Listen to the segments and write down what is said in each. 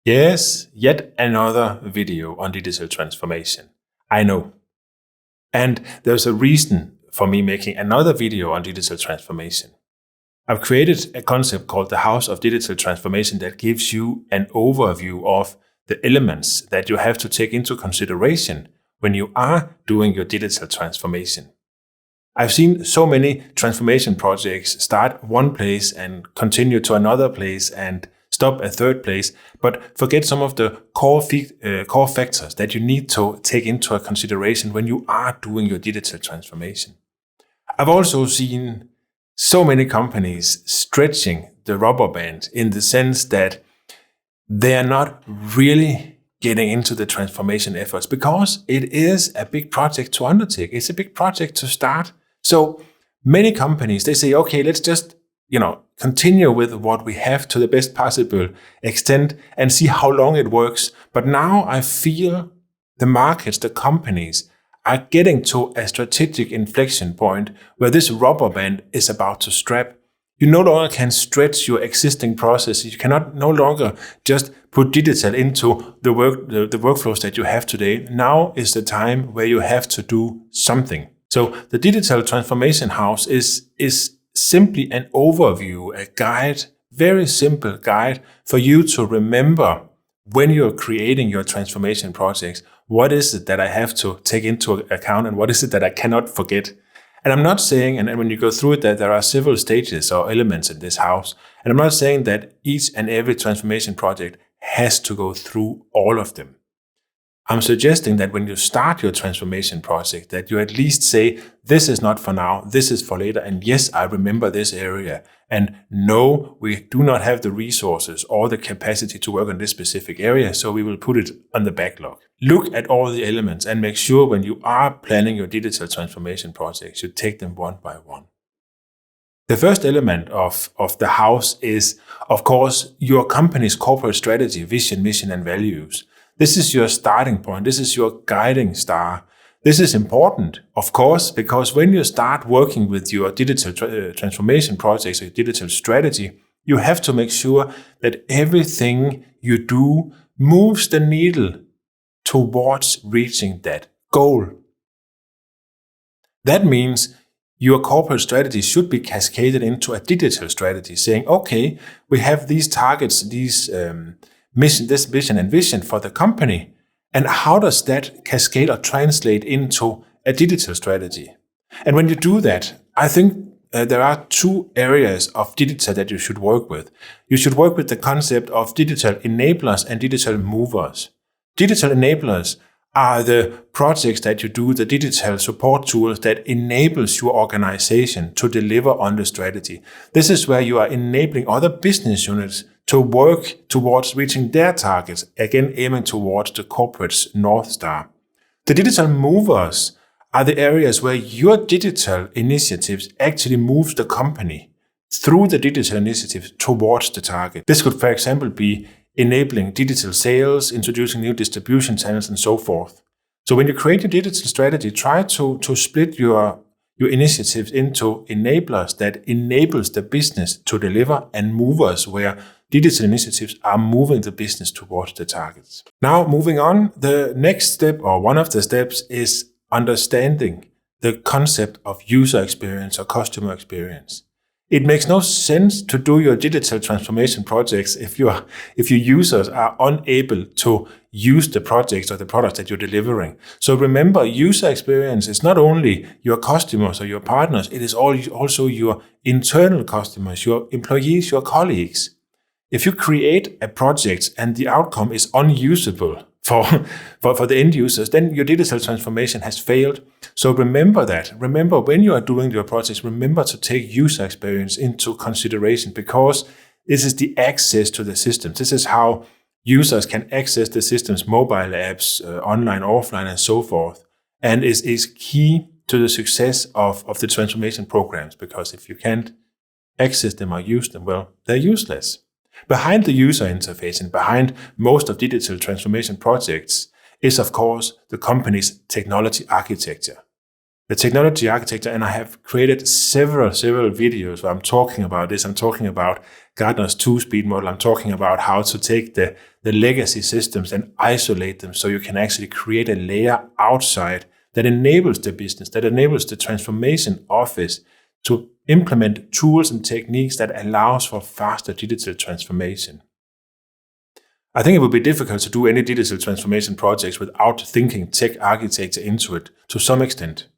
Yes, yet another video on digital transformation. I know. And there's a reason for me making another video on digital transformation. I've created a concept called the House of Digital Transformation that gives you an overview of the elements that you have to take into consideration when you are doing your digital transformation. I've seen so many transformation projects start one place and continue to another place and stop at third place, but forget some of the core factors that you need to take into consideration when you are doing your digital transformation. I've also seen so many companies stretching the rubber band in the sense that they are not really getting into the transformation efforts because it is a big project to undertake. It's a big project to start. So many companies, they say, okay, let's just, continue with what we have to the best possible extent and see how long it works. But now I feel the markets, the companies are getting to a strategic inflection point where this rubber band is about to strap. You no longer can stretch your existing processes. You cannot no longer just put digital into the workflows that you have today. Now is the time where you have to do something. So the Digital Transformation House is simply an overview, a guide, very simple guide for you to remember when you're creating your transformation projects. What is it that I have to take into account and what is it that I cannot forget? And I'm not saying, and when you go through it, that there are several stages or elements in this house. And I'm not saying that each and every transformation project has to go through all of them. I'm suggesting that when you start your transformation project, that you at least say, this is not for now, this is for later, and yes, I remember this area. And no, we do not have the resources or the capacity to work on this specific area, so we will put it on the backlog. Look at all the elements and make sure when you are planning your digital transformation projects, you take them one by one. The first element of the house is, of course, your company's corporate strategy, vision, mission, and values. This is your starting point. This is your guiding star. This is important, of course, because when you start working with your digital transformation projects or digital strategy, you have to make sure that everything you do moves the needle towards reaching that goal. That means your corporate strategy should be cascaded into a digital strategy, saying, okay, we have these targets, these this vision and vision for the company. And how does that cascade or translate into a digital strategy? And when you do that, I think there are two areas of digital that you should work with. You should work with the concept of digital enablers and digital movers. Digital enablers are the projects that you do, the digital support tools that enables your organization to deliver on the strategy. This is where you are enabling other business units to work towards reaching their targets, again aiming towards the corporate's North Star. The digital movers are the areas where your digital initiatives actually move the company through the digital initiatives towards the target. This could, for example, be enabling digital sales, introducing new distribution channels, and so forth. So when you create your digital strategy, try to split your initiatives into enablers that enables the business to deliver and movers where digital initiatives are moving the business towards the targets. Now, moving on, the next step or one of the steps is understanding the concept of user experience or customer experience. It makes no sense to do your digital transformation projects if your users are unable to use the projects or the products that you're delivering. So remember, user experience is not only your customers or your partners, it is also your internal customers, your employees, your colleagues. If you create a project and the outcome is unusable for the end users, then your digital transformation has failed. So remember that. Remember when you are doing your projects, remember to take user experience into consideration because this is the access to the systems. This is how users can access the systems, mobile apps, online, offline, and so forth. And is key to the success of the transformation programs because if you can't access them or use them, well, they're useless. Behind the user interface and behind most of digital transformation projects is, of course, the company's technology architecture. the technology architecture, and I have created several videos where I'm talking about this. I'm talking about Gartner's 2-speed model. I'm talking about how to take the legacy systems and isolate them so you can actually create a layer outside that enables the business, that enables the transformation office to implement tools and techniques that allows for faster digital transformation. I think it would be difficult to do any digital transformation projects without thinking tech architecture into it to some extent.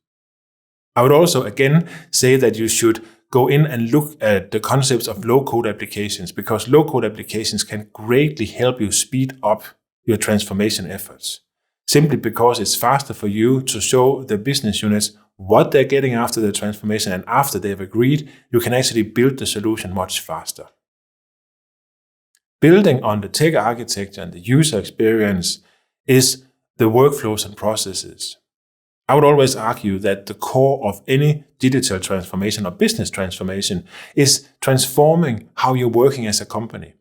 I would also again say that you should go in and look at the concepts of low-code applications, because low-code applications can greatly help you speed up your transformation efforts, simply because it's faster for you to show the business units what they're getting after the transformation, and after they've agreed, you can actually build the solution much faster. Building on the tech architecture and the user experience is the workflows and processes. I would always argue that the core of any digital transformation or business transformation is transforming how you're working as a company.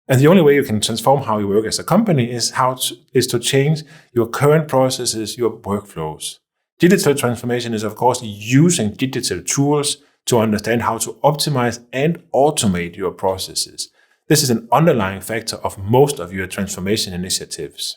And the only way you can transform how you work as a company is to change your current processes, your workflows. Digital transformation is, of course, using digital tools to understand how to optimize and automate your processes. This is an underlying factor of most of your transformation initiatives.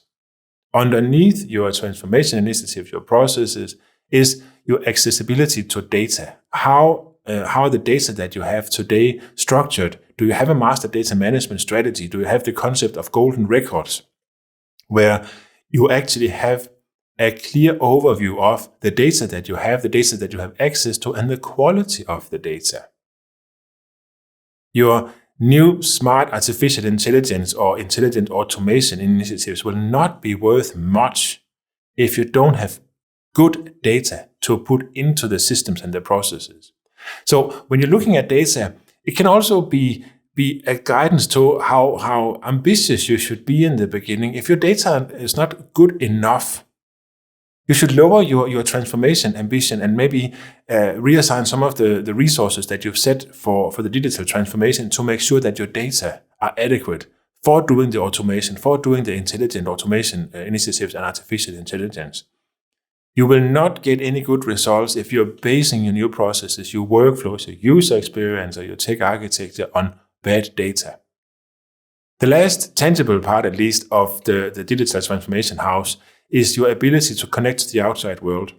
Underneath your transformation initiatives, your processes, is your accessibility to data. How are the data that you have today structured? Do you have a master data management strategy? Do you have the concept of golden records, where you actually have a clear overview of the data that you have access to, and the quality of the data? Your new smart artificial intelligence or intelligent automation initiatives will not be worth much if you don't have good data to put into the systems and the processes. So when you're looking at data, it can also be a guidance to how ambitious you should be in the beginning. If your data is not good enough, you should lower your transformation ambition and maybe reassign some of the resources that you've set for the digital transformation to make sure that your data are adequate for doing the automation, for doing the intelligent automation initiatives and artificial intelligence. You will not get any good results if you're basing your new processes, your workflows, your user experience, or your tech architecture on bad data. The last tangible part, at least, of the digital transformation house is your ability to connect to the outside world.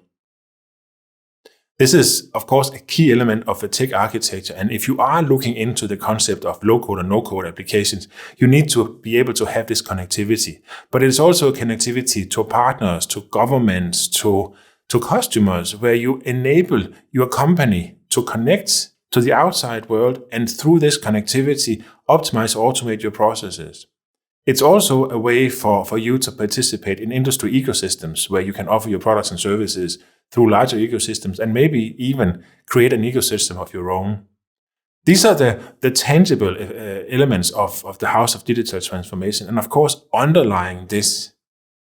This is, of course, a key element of a tech architecture. And if you are looking into the concept of low-code and no-code applications, you need to be able to have this connectivity. But it is also a connectivity to partners, to governments, to customers, where you enable your company to connect to the outside world, and through this connectivity, optimize, automate your processes. It's also a way for you to participate in industry ecosystems where you can offer your products and services through larger ecosystems and maybe even create an ecosystem of your own. These are the tangible elements of the house of digital transformation. And of course, underlying this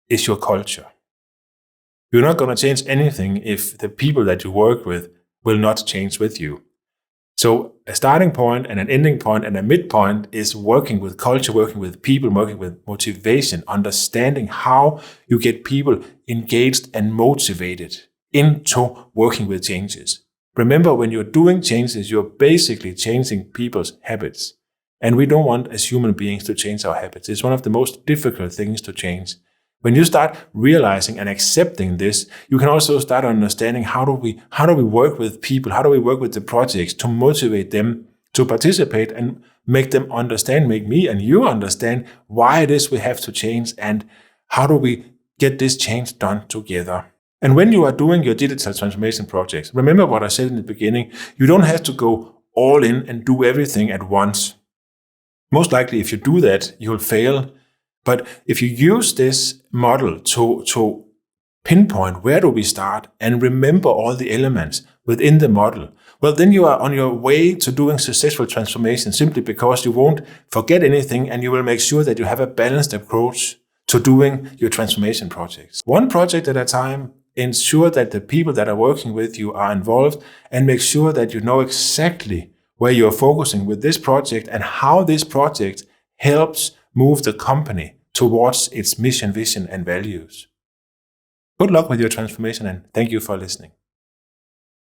is your culture. You're not going to change anything if the people that you work with will not change with you. So a starting point and an ending point and a midpoint is working with culture, working with people, working with motivation, understanding how you get people engaged and motivated into working with changes. Remember, when you're doing changes, you're basically changing people's habits. And we don't want, as human beings, to change our habits. It's one of the most difficult things to change. When you start realizing and accepting this, you can also start understanding how do we work with people, how do we work with the projects to motivate them to participate and make them understand, make me and you understand why it is we have to change and how do we get this change done together. And when you are doing your digital transformation projects, remember what I said in the beginning, you don't have to go all in and do everything at once. Most likely, if you do that, you'll fail. But if you use this model to pinpoint where do we start and remember all the elements within the model, well, then you are on your way to doing successful transformation, simply because you won't forget anything and you will make sure that you have a balanced approach to doing your transformation projects. One project at a time. Ensure that the people that are working with you are involved and make sure that you know exactly where you're focusing with this project and how this project helps move the company towards its mission, vision, and values. Good luck with your transformation, and thank you for listening.